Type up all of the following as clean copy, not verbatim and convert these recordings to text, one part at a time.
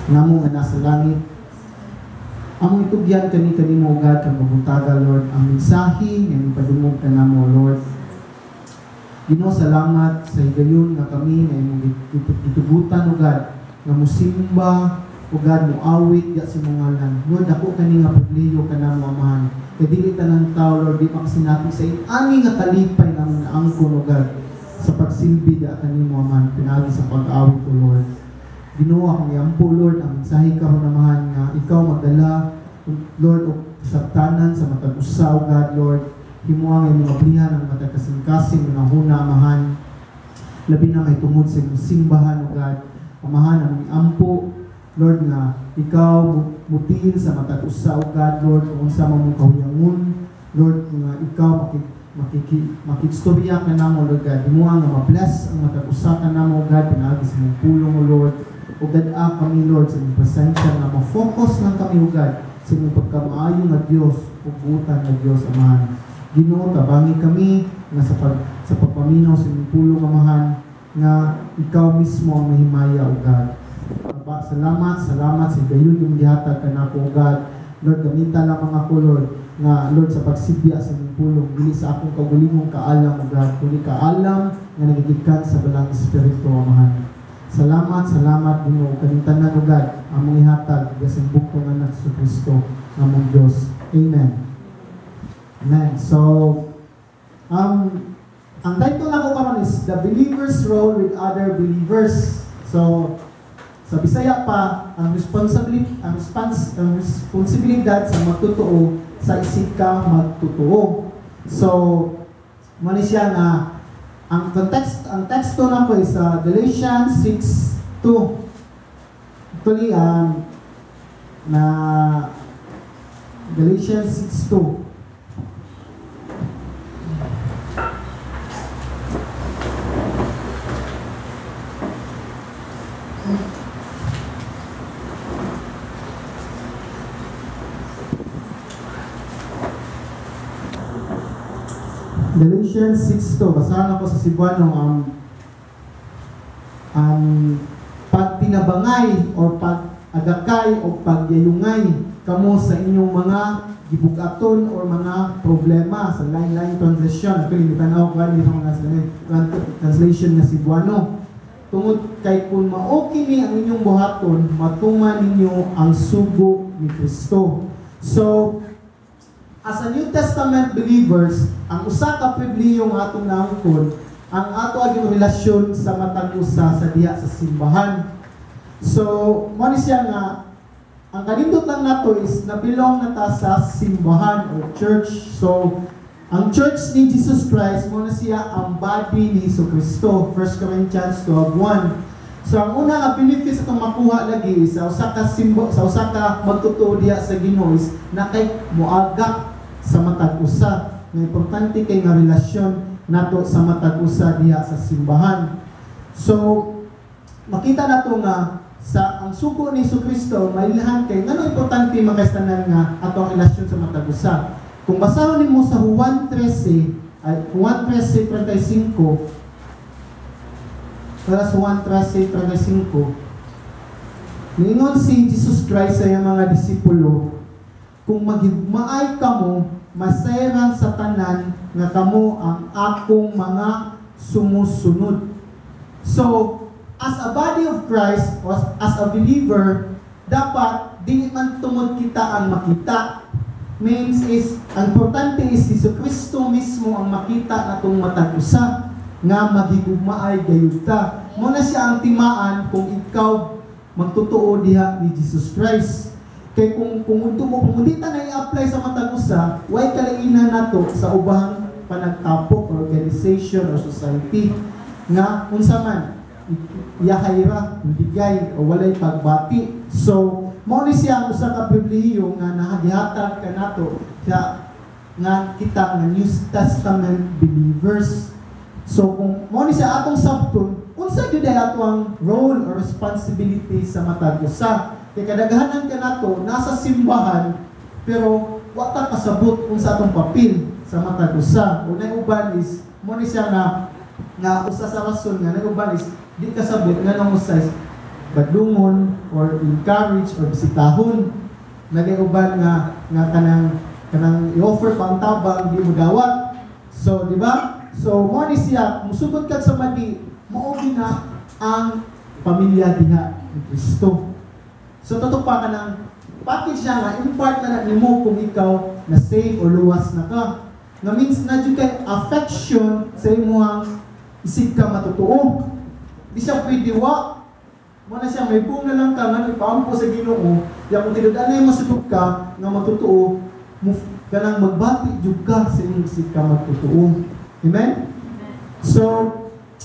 Namo nga nasa langit, among itugyan kanimo God kang mabuntaga Lord ang mensahe nga ipadungog kanamo Lord. Ginoo, salamat sa higayon nga kami nga imong gitugutan o God nga musimba o God mo awit ya sa mga ngalan. Lord, ako kani nga pribilehiyo kanamo Amahan. Kadili tanang tao Lord di makasinapi sa ani nga kalipay nga mga angkon o God sa pagsilbi ya kanimo Amahan pinagi sa pag-awit o Lord. Ginoo, akong iampo Lord ang mensahe karon Amahan nga ikaw magdala Lord o sabtanan sa matag usa o God Lord. Himuang ay mga blihan ang matag kasing-kasing mga huna Amahan. Labi na may tungod sa simbahan o God. Amahan ang iampo Lord nga ikaw mutiin sa matag usa o God Lord kung unsa man mong kahuyangon Lord nga ikaw makikistorya ka namo Lord God. Himuang nga ma-bless ang matag usa ka namo God pinaagi sa mong pulong o Lord. O God, kami Lord sa inyong presensya nga ma-focus lang kami o God sa inyong pagkamaayo nga Diyos o buutan nga Diyos Amahan. Ginoo, tabangi kami nga sa pagpaminaw sa inyong pulong Amahan nga ikaw mismo ang mahimaya o God. Salamat sa gayon yung dihatag ka na po o God. Lord, gamita lamang ako Lord nga Lord sa pagsibya sa inyong pulong dili sa akong kagulingong kaalam o God kundi kaalam nga nagigikan sa balang Espiritu Amahan. Salamat Ginoo kaning tanan o God among ihatag sa bukong anak sa Kristo among Dios. Amen. Amen. So ang title nako karon is The Believer's Role with Other Believers. So sa Bisaya pa ang responsibilidad sa magtotoo sa isig ka magtotoo. So mali siya nga ang teksto na po is Galatians 6:2. Actually, na Galatians 6:2. Galatians 6:2, basahan ako sa Cebuano ang pagtinabangay o pag-agakay o pagyayungay kamo sa inyong mga gibugaton o mga problema sa line translation. Ito yung tanaw ko kanina mga translation na Cebuano. Tungod kay kung maoki ni ang inyong buhaton, matuman ninyo ang sugo ni Kristo. So, as a New Testament believers, ang usa ka pribilehiyo nga atong naangkon, ang ato aging relasyon sa matag usa sa diha sa simbahan. So, mo ni siya nga ang kanindot lang nato is nabilong na ta sa simbahan o church. So, ang church ni Jesus Christ mo na siya ang body ni Jesucristo. 1 Corinthians 12:1. So, ang una nga benefits atong makuha lagi sa usa ka sa usa ka magtutuo diha sa Ginoo is na kay moagak sa matag usa. Nga importante kay nga relasyon nato sa matag usa diha sa simbahan. So makita nato nga sa ang sugo ni Jesucristo mailhan kay ngano importante makastanan nga ato ang relasyon sa matag usa. Kung basahon nimo sa Juan 13:35 para sa Juan 13:35 ningon si Jesus Christ sa iyang mga disipulo, kung maghigmaay kamo masayran sa tanan nga kamo ang akong mga sumusunod. So, as a body of Christ, or as a believer, dapat di man tungod kita ang makita. Means is, ang importante is si Kristo mismo ang makita natong matag usa nga maghigugmaay gayud ta. Muna siya ang timaan kung ikaw magtotoo diha ni Jesus Christ. Kay kung dita na i-apply sa matag usa, way kalainan nato sa ubang panagtapok, organization or society nga unsa man iyahayra, bigay o walay pagbati. So mao ni siya ang usa ka pribilehiyo nga nagihatag ka nato sa nga kita nga New Testament believers. So kung mao ni siya atong sabton, unsa gyud ato ang role or responsibility sa matag usa? Kay kadaghanan ka nato nasa simbahan pero wa ta kasabot unsa atong papel sa matag usa. Unay uban is mo ni siya nga usa sa rason nga nag-uban is di kasabot nga nang usay badungon or encourage or bisitahon. Nagay-uban nga kanang i-offer pang tabang di mo dawat. So, di ba? So, mo ni siya, musugod ka sa madi, maugi na ang pamilya diha ni Kristo. So, totoo pa ka ng package siya nga, impart na nimo kung ikaw na safe or luwas na ka. Nga means na dyan kay affection sa imuhang isig ka matutuo. Di siya pwede wa. Muna siya, may buong na lang ka, nga ipaampo sa Ginoo. Ya kung tinudan na yung masugod ka, nga matutuo, kanang magbati jud ka sa inyong isig ka matutuo. Amen? So,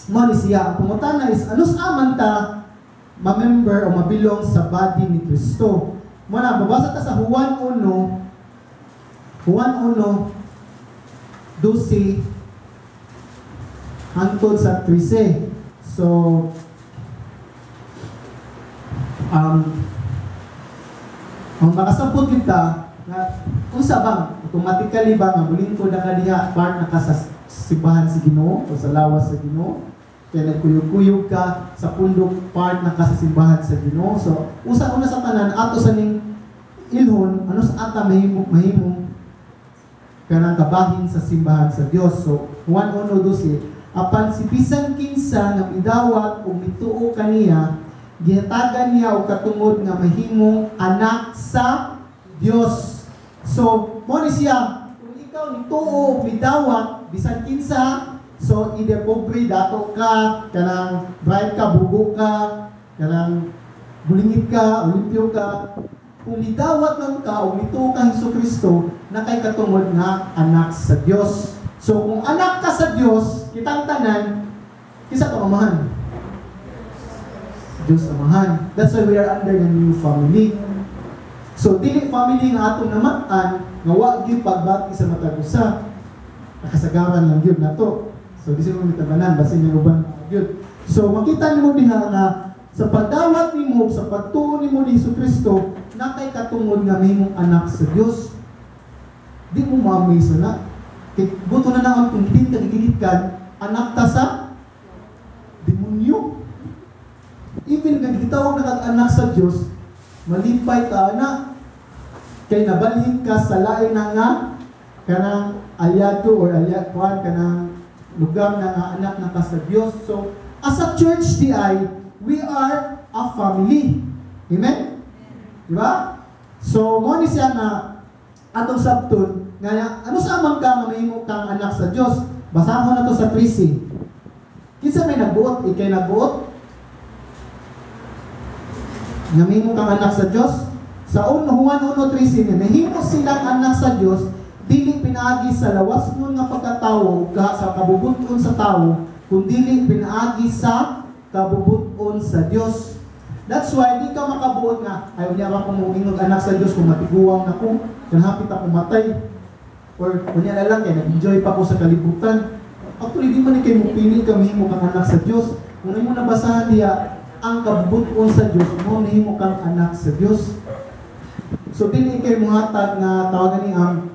muna siya, ang pangutana is, ano sa aman ta ma-member o mabilong sa body ni Kristo? Muna, babasa ta sa Juan 1, 12 hangtod sa 13. So, ang makasampot kita na kung sabang automatically ba nga muling ko na kaniya part na ka sa simbahan si Ginoo o sa lawas sa Ginoo, kaya nagkuyog-kuyog ka sa pundok part na ka sa simbahan sa Ginoo. So una sa tanan ato sa ning ilhon ano sa ata mahimong kanang kabahin sa simbahan sa Dios. So 1:12 apan si bisan kinsa nga midawat o mituo kaniya gihatagan niya og katungod nga mahimong anak sa Dios. So mo ni siya kung ikaw nituo og midawat bisan kinsa, so either pobre dato ka, kanang bright ka, bugo ka, kanang bulingit ka, olimpyo ka, kung midawat lang ka o mituo ka Hesukristo na kay katungod nga anak sa Dios. So kung anak ka sa Dios, kitang tanan kisa ka mamahan. Diyos amahan. That's why we are under the new family. So dili family nga atong namatan nga wa gyud pagbati sa matag usa. Nakasagaran lang gyud nato. So di sila mitabanan basin nga uban gyud. So makita nimo diha na sa pagdawat nimo sa pagtuo nimo ni Hesukristo na kay katungod nga mahimong anak sa Dios. Di mo ma-amaze na. Kay buto na naman kung hindi ka gigilikan anak ta sa demonyo. Even kung gitawag na kag-anak sa Diyos, malipay ka na. Kay nabalhin ka sa lain na nga, kanang aliado or aliakuan, kanang lugar na nga anak na ka sa Diyos. So, as a church we are a family. Amen? Diba? So, mo ni siya na atong sabton, nga ano sa amang ka nga mahimo kang anak sa Diyos? Basahon na to sa 13. Kinsa may nagbuot? Ikay nagbuot? Namimo kang anak sa Diyos. Sa Juan 1:13 nahimo silang anak sa Diyos dili pinaagi sa lawas nun nga pagkatawo sa kabubuton sa tawo kundi pinaagi sa kabubuton sa Diyos. That's why di ka makabuot nga ay unya ba kung mumingog anak sa Diyos kung matiguang na ko kanhapit ako matay or unya na lang kay nag-enjoy pa ko sa kalibutan. Actually di man kay mo pili ka mahimo kang anak sa Diyos. Kung mo nabasahan diya ang kabubuton sa Diyos mo nahimo kang anak sa Diyos. So dili kay muhatag nga tawagan ni ang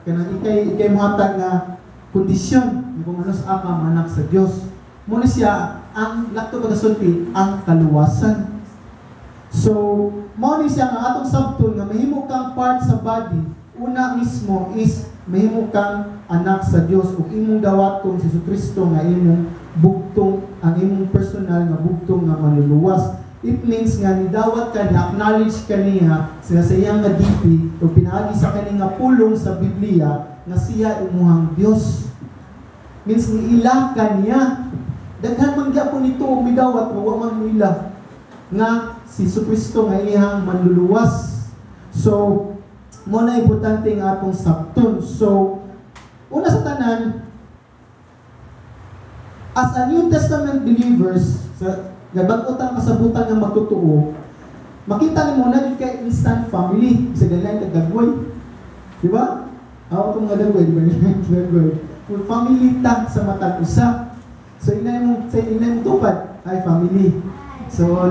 kanang ikay muhatag nga kondisyon kung ano sa aka anak sa Diyos. Muna siya ang lakto pagasulti ang kaluwasan. So mo ni siya nga atong sabton nga mahimo kang part sa body. Una mismo is mahimo kang anak sa Diyos ug imong dawaton si Jesucristo nga imong bugtong ang imong personal nga bugtong nga manluluwas. It means nga nidawat ka na acknowledge kaniya sa iyang nga dipi o pinaagi sa kani nga pulong sa Biblia nga siya imuhang Dios. Means niila kaniya. Daghan man gyapon nito og midawat wa man nila nga si Jesucristo nga iyang manluluwas. So mo na importante nga atong sabton. So una sa tanan, as a New Testament believers, sa gabag-utang kasabutan ng magtutuo, makita ni mo na din kay instant family. Sa ganyan kagagway. Diba? Ako itong nga dagway, diba? Full family ta sa matag usa. So inay mo tupad, ay family. So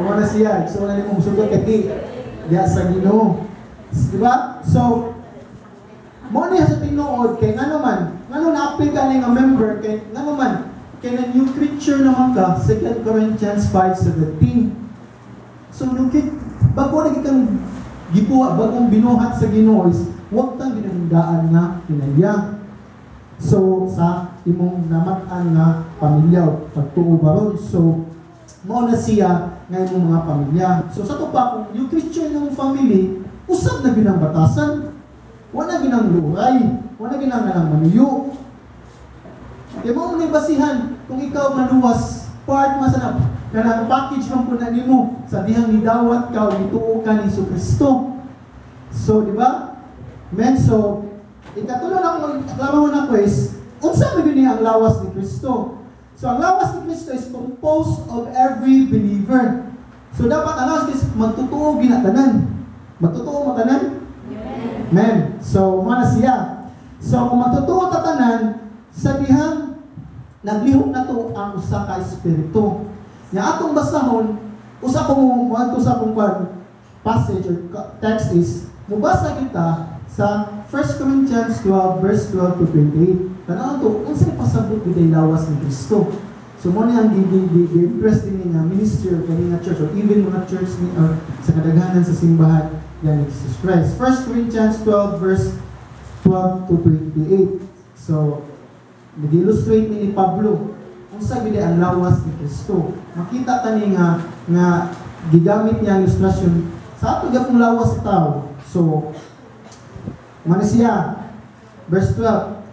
wala siya. So wala mo musugot kati. Diya sa Ginoo. Diba? So, mo niya sa tinuod kay ngano man na-apil ka nga member kay ngano man kaya na new creature naman ka, 2 Corinthians 5:17. So, bago na kitang gibuha, bagong binuhat sa Ginoo is, huwag tang ginamdaan nga kinaya. So, sa imong namatan nga pamilya, pagtuo baron. So, mao na siya nga imong mga pamilya. So, sa to pa, kung new creature ng family, usab na ginang batasan. Wala ginang luray, wala ginang manuyo. Kaya mo nang basihan, kung ikaw maluwas, part masanap, na package man po na nimo sa dihang nidawat ka o ituo ka ni Kristo. So, di ba? Men, so, ikatulo lang aklama mo na quest, unsa man gini ang lawas ni Kristo? So, ang lawas ni Kristo is composed of every believer. So, dapat ang lawas is magtutuo ginatanan. Magtutuo matanan? Amen. So, mana siya. So, kung matutuo tatanan, sa dihang naglihok na to ang usa ka espiritu. Nga atong basahon, usa kong passage or text is, mubasa kita sa 1 Corinthians 12 verse 12 to 28. Tanaw to, kung saan pasabot biday lawas ni Kristo. So, mo na ang di-impress din nga ministry or kanina church or even mga church ni, sa kadaghanan sa simbahan yan ni Jesus Christ. 1 Corinthians 12 verse 12 to 28. So, nag-illustrate ni Pablo kung sa biday ang lawas ni Kristo. Makita tani nga gigamit niya ang illustration sa ato gyapong lawas sa tao. So, mano siya? Verse 12.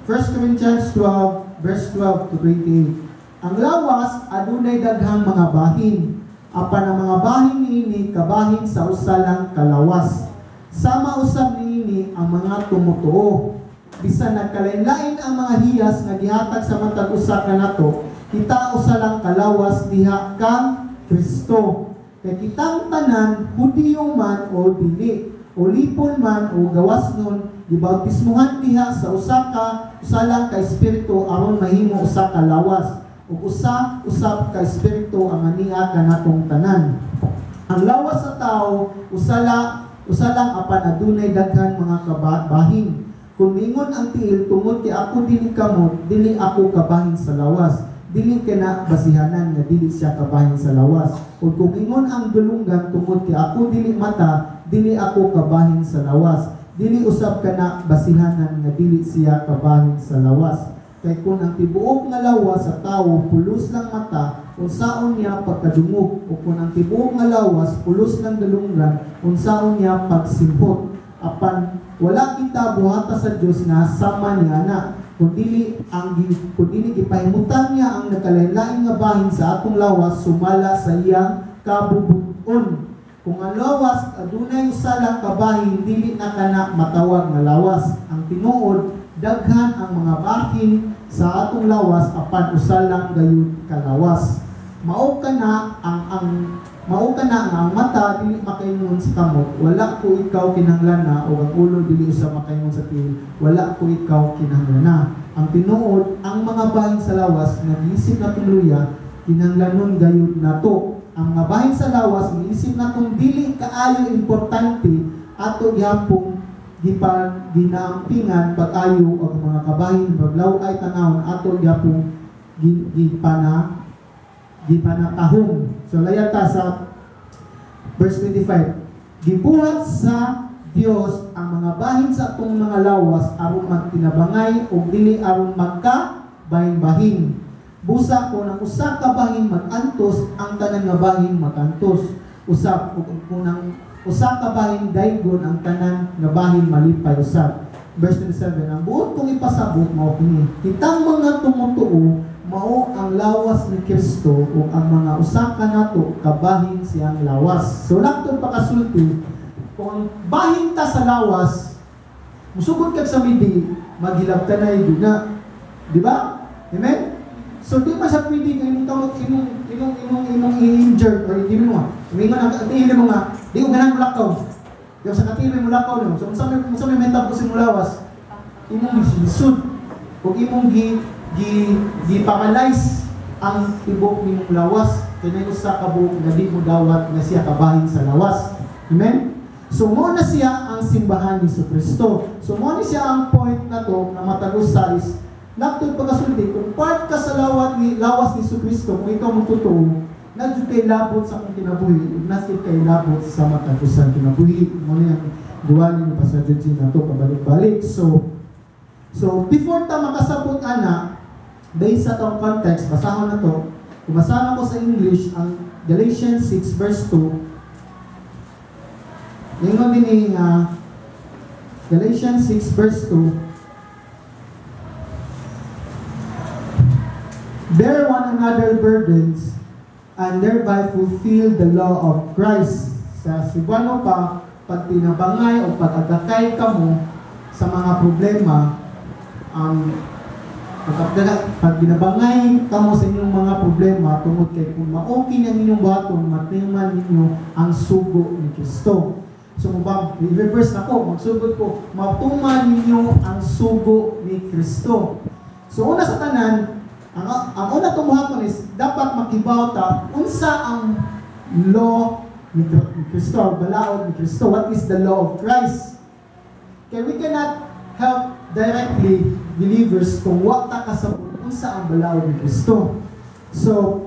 1 Corinthians 12 verse 12 to 28. Ang lawas adunay daghang mga bahin. Apan ang mga bahin niini kabahin sa usalang kalawas. Sama usab niini ang mga tumutuo. Bisan nagkalain-lain ang mga hiyas nga gihatag sa matag usa kanato, kita usalang kalawas diha kang Kristo. Kay kitang tanan, Hudiyo man o dili, o lipon man o gawasnon, gibautismuhan diha sa usalang ka espiritu aron mahimo usa ka lawas. Ug usab ka espiritu ang ania kanatong tanan. Ang lawas sa tao usalang apan adunay daghan mga bahin. Kung mingon ang tiil tungod kay ako dili kamot, dili ako kabahin sa lawas. Dili kana basihanan nga dili siya kabahin sa lawas. Ug kung mingon ang dulunggan tungod kay ako dili mata, dili ako kabahin sa lawas. Dili usab kana basihanan nga dili siya kabahin sa lawas. Kay kung ang tibuok nga lawas sa tawo pulos lang mata, unsaon niya pagkadungog, o kung ang tibuok nga lawas pulos lang dalunggan, unsaon niya pagsimpot. Apan wala kita buhata sa Dios nga sama niya na, kundi ipahimutan niya ang nakalain-lain nga bahin sa atong lawas sumala sa iyang kabubuton. Kung ang lawas adunay usa lang kabahin, dili na kana matawag nga lawas. Ang tinuod daghan ang mga bahin sa atong lawas apan usa lang gayud kalawas. Mao kana ang mata dili makaingon sa kamot, wala ko ikaw kinahanglan o ang ulo dili usa makaingon sa tiil, wala ko ikaw kinahanglan. Ang tinuod ang mga bahin sa lawas nag-iisip na tuluya kinahanglanon gayud nato. Ang mga bahin sa lawas iniisip natong dili kaayo importante ato gyapong ginaampingan pag-ayo og mga kabahin baglaw ay tanawon ato gyapong gipanatahom. So layata sa verse 25. Gibuhat sa Dios ang mga bahin sa atong mga lawas aron magtinabangay o dili aron magka bahin-bahin. Busa kung ang usa ka bahin magantos, ang tanan nga bahin magantos. Usab kung ang usa ka bahin daygon, ang tanan nga bahin malipay usab. Verse 27. Ang buot kong ipasabot mao kini. Kitang mga tumutuo mao ang lawas ni Kristo o ang mga usa kanato kabahin siyang lawas. So lang itong pakasulti, kung ang bahin ta sa lawas, musugod kag sa midi, maghilab ka na yun na. Di ba? Amen? So di ba siya pwede inong i-injured or hindi mo nga. Umingon ang katili mo nga, di ko ganang mulakaw. Yung sa katili mo mulakaw mo. So kung may mental po si mulawas, imong gisud. Kung imong gipamalize ang tibok ni mong lawas, kaya sa kabuk na di mo dawat na siya kabahin sa lawas. Amen? So mo na siya ang simbahan ni Kristo. So mo na siya ang point na to na matagusa is Nakto pagkasulti, kung part ka sa lawas ni Kristo, kung ikaw magtotoo, nadyo kay labot sa kong kinabuhi, nadyo kay labot sa matapusan kinabuhi. Muna yung duwalin ni Pastor Judge na to, pabalik-balik. So, before ta makasabot ana, based sa tong context, basahon na to, kumasahan ko sa English, ang Galatians 6 verse 2, yung din Galatians 6 verse 2, bear one another burdens and thereby fulfill the law of Christ. Sa Sibano pa, pag pinabangay o pag-agakay ka mo sa mga problema, pag binabangay ka mo sa inyong mga problema, tungod kay kung ma-okay ng inyong baton, matiman ninyo ang sugo ni Kristo. So, i-reverse na ko, magsugod ko, matuman ninyo ang sugo ni Kristo. So, una sa tanan, ang una tumuhaton is dapat makibawta unsa ang law ni Kristo, balaod ni Kristo. What is the law of Christ? Kaya we cannot help directly believers kung wata kasabot unsa ang balaod ni Kristo. So,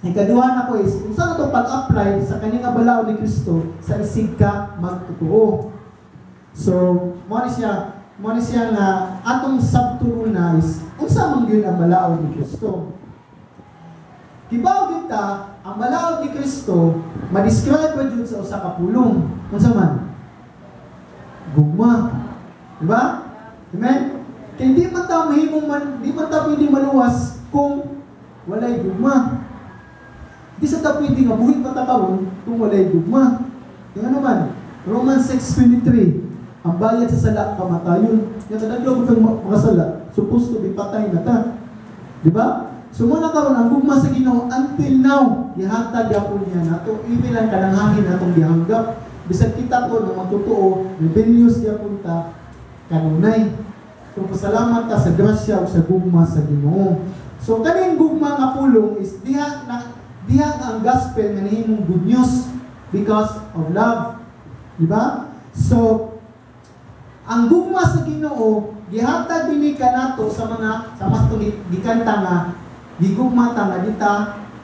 ikaduha na ko is unsa na to pag-apply sa kaning balaod ni Kristo sa isig ka magtutuo. So, mo ni siya nga atong sabturo na is unsa man gyud ang balaod ni Kristo. Kibaw kita ang balaod ni Kristo ma-describe pa jud sa usa ka pulong. Unsa man? Gugma. Diba? Amen? Kaya di man ta pwede maluwas kung walay gugma. Di sa ta pwede nga buhit pa ta karon kung walay gugma. Yung ano man? Romans 6:23. Ang bayad sa sala, kamatayon. Yung kadagdaw kang mga sala, supposed to be patay na ta. Diba? So muna karon ang gugma sa Ginoo until now, gihatag yapon niya nato. Ibilan kanang hangin natong gihanggap. Bisag kita ko na magtotoo, rebellious yapon ta kanunay. So pasalamat ta sa grasya o sa gugma sa Ginoo. So kaning gugma nga pulong is diha ang gospel nga nahimong good news because of love. Diba? So ang gugma sa Ginoo gihatag dinhi kanato sa mas gikanta nga gigugma ta nga dita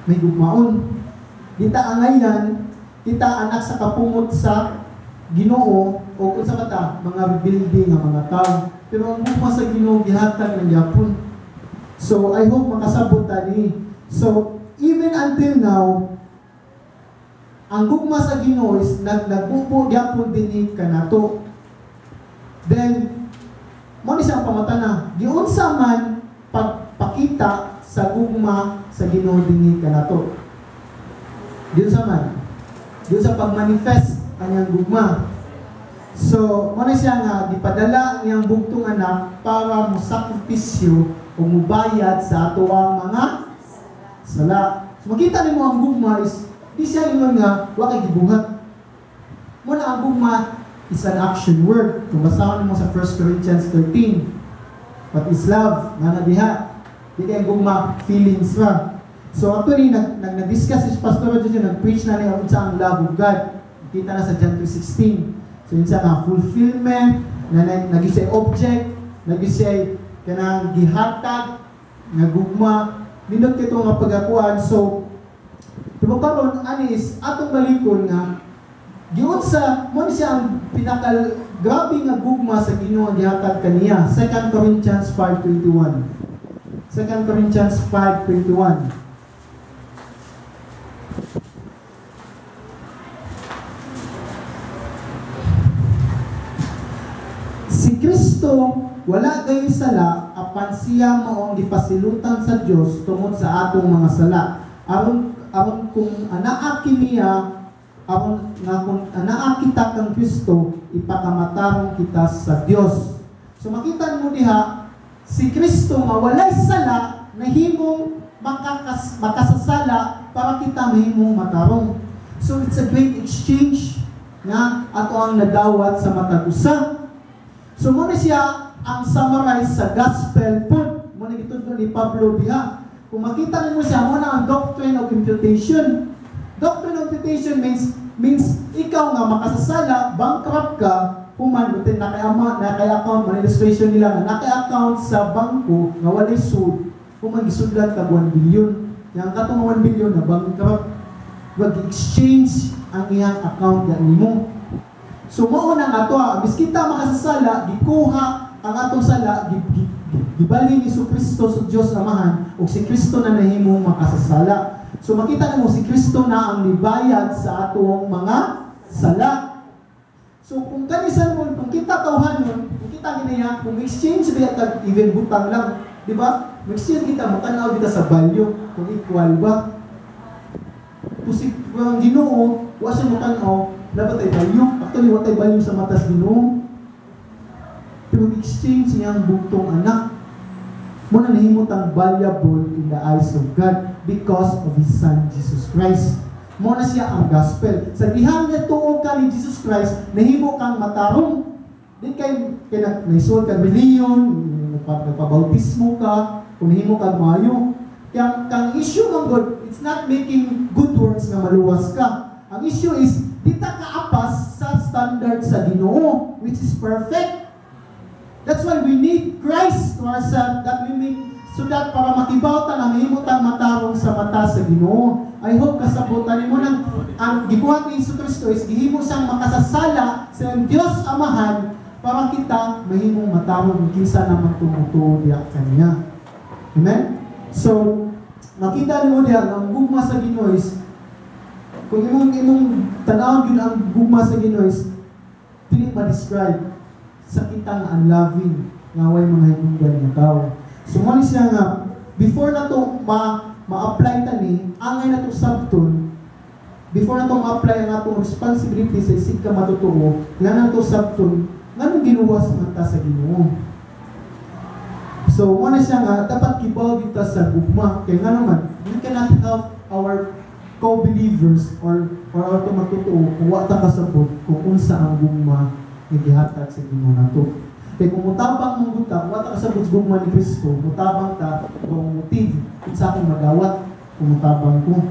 may gugmaon. Dita angayan, kita anak sa kapungot sa Ginoo o kung sa mata mga building nga mga tao. Pero ang gugma sa Ginoo gihatag ng yapon. So I hope makasabot ta ni. So even until now, ang gugma sa Ginoo is nagbubo yapon dinhi kanato. Then, mo ni siyang pamatana, giunsa man pagpakita sa gugma sa Ginoo dinhi kanato. Giunsa man? Giunsa pag-manifest ang gugma. So, mo ni siya nga gipadala niyang bugtong anak para mo sakripisyo o mubayad sa ato ang mga sala. So, makita nimo ang gugma is di siya ingon nga wa kay gibuhat. Mo na ang gugma is an action word. Kung basahin mo sa 1 Corinthians 13, what is love? Nga na diha. Di kaya gugma, feelings ra. So actually, nag-discuss si Pastor Roger, nag-preach na niya unsa ang love of God. Kita na sa John 3:16. So yun siya nga, fulfillment, nag-isay object, nag-isay kanang gihatag, nagugma, nindot kito nga pagakuan. So, diba karon anis, atong balikon nga, giun sa, mo siya ang pinakal, grabe nga gugma sa Ginoo ang gihatag kaniya. 2 Corinthians 5:21. 2 Corinthians 5:21. Si Kristo wala gayon sala apan siya maong gipasilutan sa Dios tungod sa atong mga sala. Aron kung anaa kiniya kung anaa kita kang Kristo, ipakamatarong kita sa Dios. So makita mo diha, si Kristo nga walay sala nahimong makasasala para kita mahimong matarong. So it's a great exchange nga ato ang nadawat sa matag usa. So mo siya ang summarize sa gospel put. Mo ni gitudlo ni Pablo diha. Kung makita nimo siya mo na ang doctrine of imputation. Doctrine of imputation means ikaw nga makasasala, bankrupt ka, kuman buti nakay-account man illustration nila nga nakay-account sa bangko nga walay sud kuman gisudlan kag 1 billion yang katong 1 billion na bankrupt wag exchange ang iyang account nga nimo. So mao nang ato biskita makasasala gikuha ang atong sala gibali ni Kristo sa Dios Amahan ug si Kristo na nahimong makasasala. So makita nimo si Kristo na ang nibayad sa atong mga sala. So kung kanisan mo, kung kita tawhanon, kung kita ginaya, kung exchange biya tag even butang lang, di ba? Exchange kita makanaw kita sa value kung equal ba. Kasi ang Ginoo, wa siya makanaw, dapat ay value. Actually, wa tay value sa matas Ginoo. Pero exchange niyang butong anak. Muna nahimot ang valuable in the eyes of God because of His Son, Jesus Christ. Muna siya ang gospel. Sa dihang niya tuog ka ni Jesus Christ, nahimo kang matarong. Di kay naisuod kang reliyon, nagpabautismo ka, kung nahimo kang maayo. Kaya ang issue ng God, it's not making good works na maluwas ka. Ang issue is, di ta kaapas sa standard sa Ginoo, which is perfect. That's why we need Christ to ourselves, that we make, so that para makibawta na mahimutan matarong sa mata sa Ginoo. I hope kasabutan mo nang ang gibuhat ni Kristo is gihimo siyang makasasala sa Diyos Amahan para kita mahimong matarong kinsa naman tumutuo diya kanya. Amen? So, makita niyo diya ang gugma sa Ginoo is kung imong tanawon gyud ang gugma sa Ginoo is dili ma-describe sa kitang unloving nga way mga hinungdan nga tao. So mo siya nga before na to ma-apply tani, angay na to sabton. Before na to ma-apply ang atong responsibility sa isig ka matutuo, nga na to sabton, nganong giluwas man ta sa Ginoo. So mo siya nga dapat kibaw kita sa gugma kay nga naman we cannot help our co-believers or our matutuo kung wa ta kasabot kung unsa ang gugma nga gihatag sa Ginoo nato. Kaya kung mutabang mong butak, wata ka sa gugma ni Kristo, mutabang ta, kung motive, kung sa akong madawat, kung mutabang ko.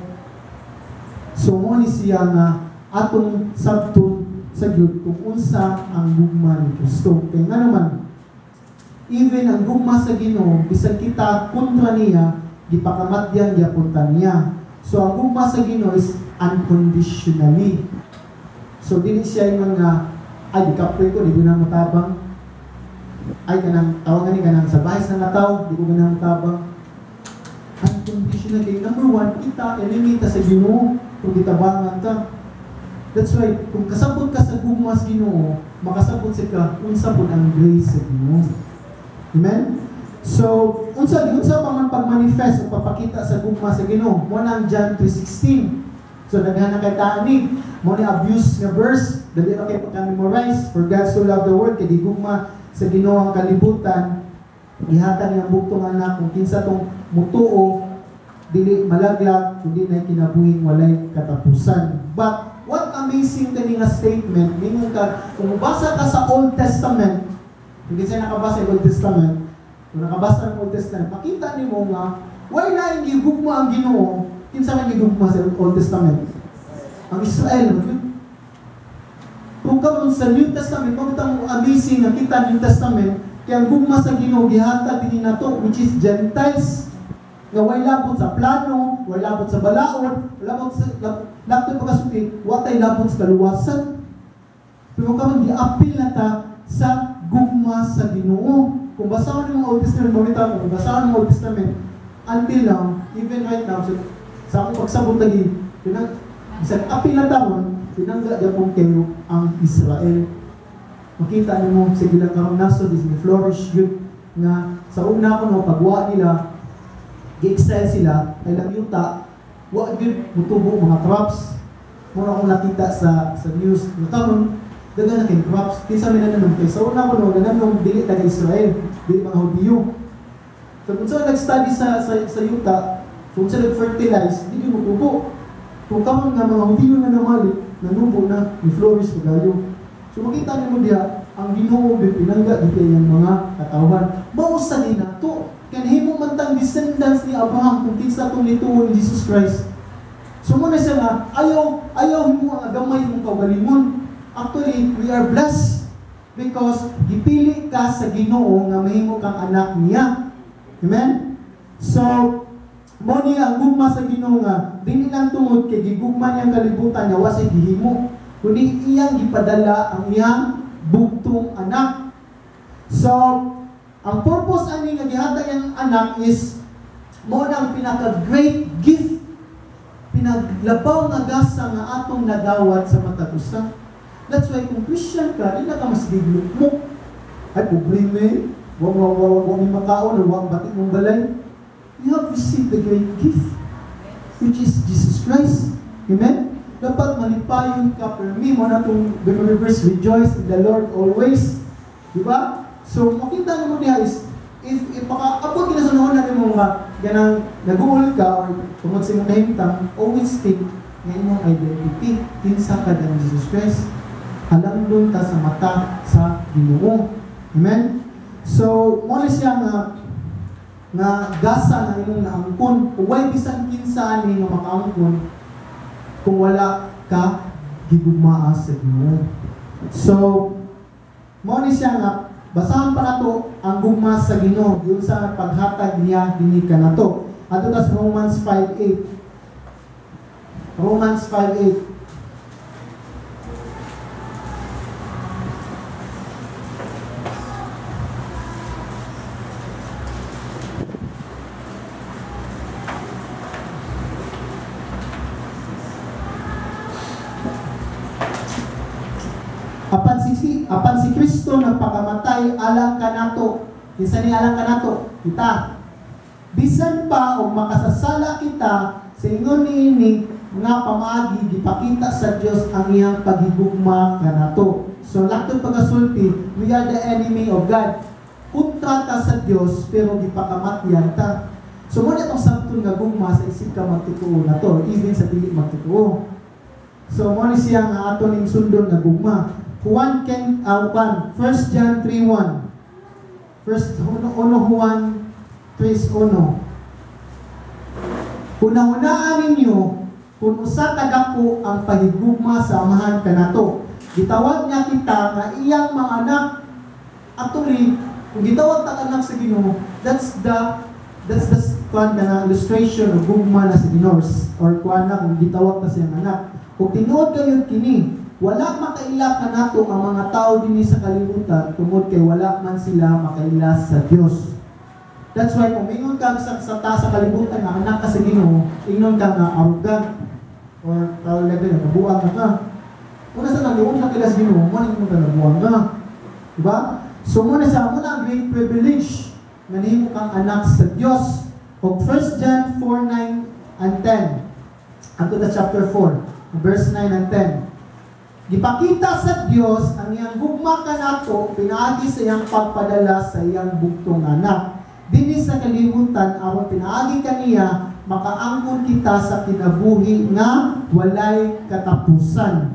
So, mo ni siya nga, atong sabton sa Diyod, kung unsa ang gugma ni Kristo. Kaya nga naman, even ang gugma sa Ginoo, bisan kita kontra niya, gipakamatyan giapunta niya. So, ang gugma sa Ginoo is unconditionally. So, dili siya yung mga, ay, di kapoy ko, di ko na matabang. Ay, kanang, tawagan ni kanang sa bahis na nataw, di ko ganang matabang. Unconditional kayo. Number one, kita, enemy ta sa Ginoo, kung gitabangan ta. That's why, kung kasabot ka sa gugma sa Ginoo, makasabot sa ka, unsa po ang grace sa Ginoo. Amen? So, unsa pa man pag-manifest o papakita sa gugma sa Ginoo, mo nang John 3:16. So, daghan na kay taani, mo ni abuse nga verse, dali na kay pagka-memorize, for God so loved the world, kay di gugma sa Ginoo ang kalibutan, gihatag niyang buktong anak, kung kinsa tong mutuo, dili malaglag, kundi na kinabuhing walay katapusan. But, what amazing kani nga statement, mingon ka, kung basa ka sa Old Testament, hindi siya nakabasa sa Old Testament, kung nakabasa ng Old Testament, makita niyo nga, why na yung gugma ang Ginoo, kinsa man gugma sa Old Testament? Ang Israel, kung karon sa New Testament, pagtang amazing na kita New Testament, kaya ang gugma sa Ginoo gihatag dinhi nato, which is Gentiles, nga way labot sa plano, way labot sa balaod, labot sa labot pagkasuti, watay labot sa kaluwasan. Pero karon gi-appeal na ta sa gugma sa Ginoo. Kung basahon mo Old Testament, mawita kung basahon mo Old Testament, until now, even right now, so, sa akong pagsabot lagi, isang apil na taon, pinangga Japon kayo ang Israel. Makita niyo mo, sa ilang karong naso, this is flourish good, nga sa una ko no, pagwa nila, gi-excel sila, ay lang yuta, wa good, mutubo mga crops. Muna akong nakita sa news, nakaroon, daga na kay crops, kinsa may nananong kay, sa una ko no, nananong dili taga Israel, dili mga Hudiyo. So kung saan nag-study sa yuta, kung saan nag-fertilize, hindi mo mutubo. Kung kamang nga mga Hudiyo na namali, nanubo na, ni-flourish magayo. So makita niyo mo diya, ang Ginoo pinangga dito yung mga katawan. Mausa din na to. Kaya himo man tang descendants ni Abraham kung kinsa tong nituon ni Jesus Christ. So muna siya nga, ayaw mo ang agamay mong kaugalingon. Actually, we are blessed. Because gipili ka sa Ginoo nga mahimo kang anak niya. Amen? So, mo niya ang gugma sa Ginoo nga dili lang tungod kay gigugma niyang kalibutan niya wa say gihimo, kundi iyang gipadala ang iyang bugtong anak. So, ang purpose ani nga gihatag ang anak is mo nang pinaka-great gift, pinaglabaw nga gasa nga atong nagawad sa matag usa. That's why kung Christian ka, di na ka mas giglok mo. Ay, problema eh. Huwag mo makaon, huwag batik mong balay. You have received the great gift, which is Jesus Christ. Amen? Dapat malipayon ka, pero mo na itong verse, rejoice in the Lord always. Diba? So, makita mo niya is, if makaabot ka na sa noon natin mo nga, ganang nag-uul ka, or tungod sa imong nahimtang, always think na imong identity, kinsa ka ng Jesus Christ. Alam doon ta sa mata sa Ginoo. Amen? So, muna siya nga gasa na imong naangkon. Huwag bisan kinsa ani nga makaangkon kung wala ka gigugmaa sa Ginoo. So, muna siya nga basahan pa nato ang gugma sa Ginoo diyon sa paghatag niya dinhi kanato. Ato tas Romans 5:8. Romans 5:8. Apan si Kristo nagpakamatay alang kanato. Kinsa ni alang kanato? Kita. Bisan pa og makasasala kita sa ingon niini nga pamaagi gipakita sa Dios ang iyang paghigugma kanato. So laktod pagasulti, we are the enemy of God. Kontra ta sa Dios pero gipakamatyan ta. So mo itong sabton nga gugma sa isip ka magtituo na to, even sa dili magtituo. So mo ni siya nga ato ning sundon nga gugma. 1 John 3:1. First Juan 3:1. Una-unaan ninyo kung usa ka dako ang pahigugma sa amahan kanato. Gitawag niya kita nga iyang mga anak. Actually, kung gitawag ta anak sa Ginoo, that's the illustration of gugma na sa Ginoo or kuan na kung gitawag ta siyang anak. Kung tinuod kayo kini, wala makaila kanato ang mga tao dinhi sa kalibutan tungod kay wala man sila makaila sa Dios. That's why kung ingon ka sa kalibutan nga anak ka sa Ginoo, ingnon ka nga arrogant or tao level nabuang ka. Una sa naliwan na kila sa Ginoo, mo nang ka nabuang ka. Diba? So muna sa muna ang great privilege na nahimo kang anak sa Dios. Og 1 John 4:9 and 10. Unto the chapter 4, verse 9 and 10. Gipakita sa Dios ang iyang gugma kanato pinaagi sa iyang pagpadala sa iyang bugtong anak. Dinhi sa kalibutan aron pinaagi kaniya makaangkon kita sa kinabuhi nga walay katapusan.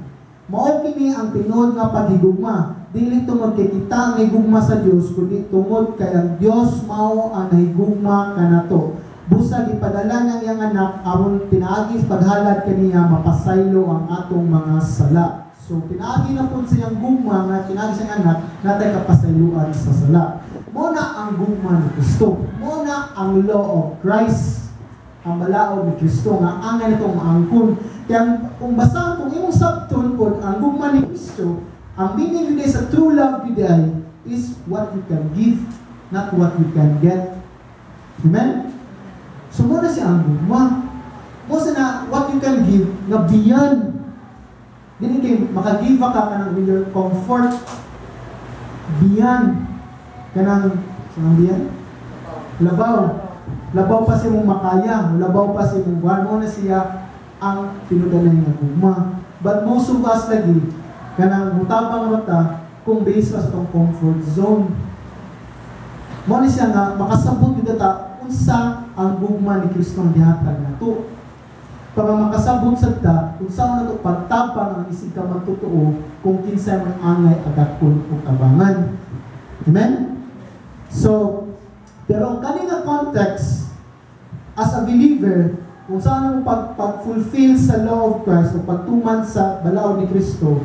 Mao kini ang tinuod nga paghigugma. Dili tungod kay kita ang nahigugma sa Dios kundi tungod kay ang Dios mao ang nahigugma kanato. Busa gipadala niya iyang anak aron pinaagi paghalad kaniya mapasaylo ang atong mga sala. So, pinaagi na po siyang gugma nga pinaagi siyang anak natay kapasayloan sa sala. Muna ang gugma ni Kristo. Muna ang law of Christ. Ang balaod ni Kristo nga angay nitong maangkon. Kaya kung basahan kung imong sabton po ang gugma ni Kristo, ang meaning today sa true love today is what you can give, not what you can get. Amen? So, muna siya ang gugma. Muna na what you can give na beyond. Dili kay makagiva ka kanang with your comfort beyond kanang beyond labaw pa si mong makaya, labaw pa si mong buwan mo na siya ang pinudala niya gugma. But most of us lagi kanang mutabang mata kung based pa sa tong comfort zone. Mo ni siya nga makasabot kita ta unsa ang gugma ni Kristo ang gihatag nato. Para makasabot sa ta, kung saan na ito pagtabang ang isig ka magtotoo kung kinsa man angay agakon o kabangan. Amen? So, pero ang kanina context, as a believer, kung saan mo pag-fulfill sa law of Christ o pagtuman sa balaod ni Kristo,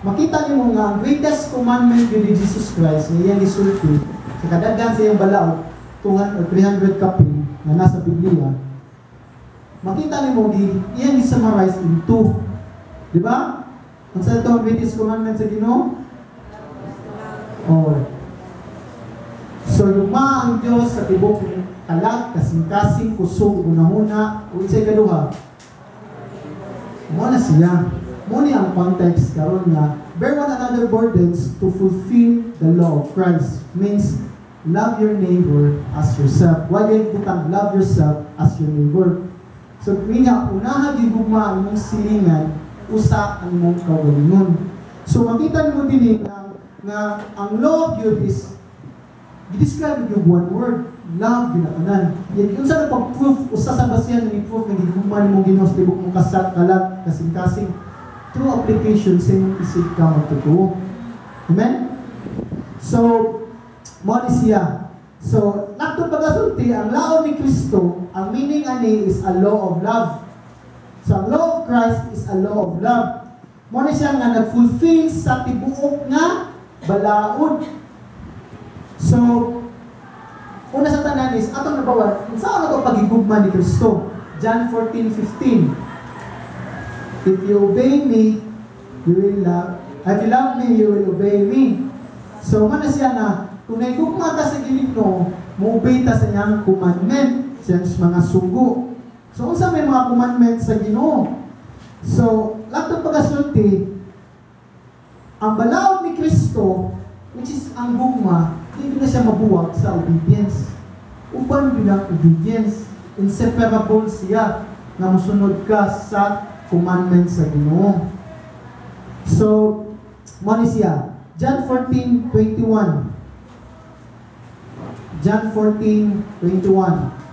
makita niyo nga ang greatest commandment ni Jesus Christ na iyang isulti sa kadaghan sa iyang balaod 200 or 300 kapin na nasa Biblia. Makita niyo iyang i-summarize in 2. Di ba? Ang sa ito ang greatest commandment sa Ginoo? Oh. So luma ang Diyos sa tibok talag, kasing-kasing, kusog, unahuna, o isa'y kaduha. Mo na siya. Mo ni ang context karon nga bear one another burdens to fulfill the law of Christ. Means love your neighbor as yourself. Why yung butang love yourself as your neighbor? So nga unahan gigugma ang mong silingan usa ang mong kaugalingon. So makita mo din nga ang law of God is i-describe yung one word, love, ginatanan. Yun sa pag-proof, usa sa basihan ng i-proof na giguman mong Ginoo sa tibok mong kalag, kasing-kasing, through application sa imong isip ka magtotoo. Amen? So, mo ni siya. So, nato pagasulti, ang law ni Kristo, ang meaning ani is a law of love. So, ang law of Christ is a law of love. Mo ni siya nga nag-fulfill sa tibuok nga balaod. So, una sa tanan is, atong nabawa, saan na ito pagigugma ni Kristo? John 14:15. If you obey me, you will love. If you love me, you will obey me. So, mana siya na, kung naigugma ka sa Ginoo, mo-obey ta sa niyang commandment, sa mga sugo. So, unsa may mga commandment sa Ginoo? So, lahat ng pagkasulti, ang balaod ni Kristo, which is ang gugma, hindi na siya mabuwag sa obedience. Uban bilang obedience, inseparable siya na musunod ka sa commandments sa Ginoo. So, mo ni siya, John 14:21. John 14:21.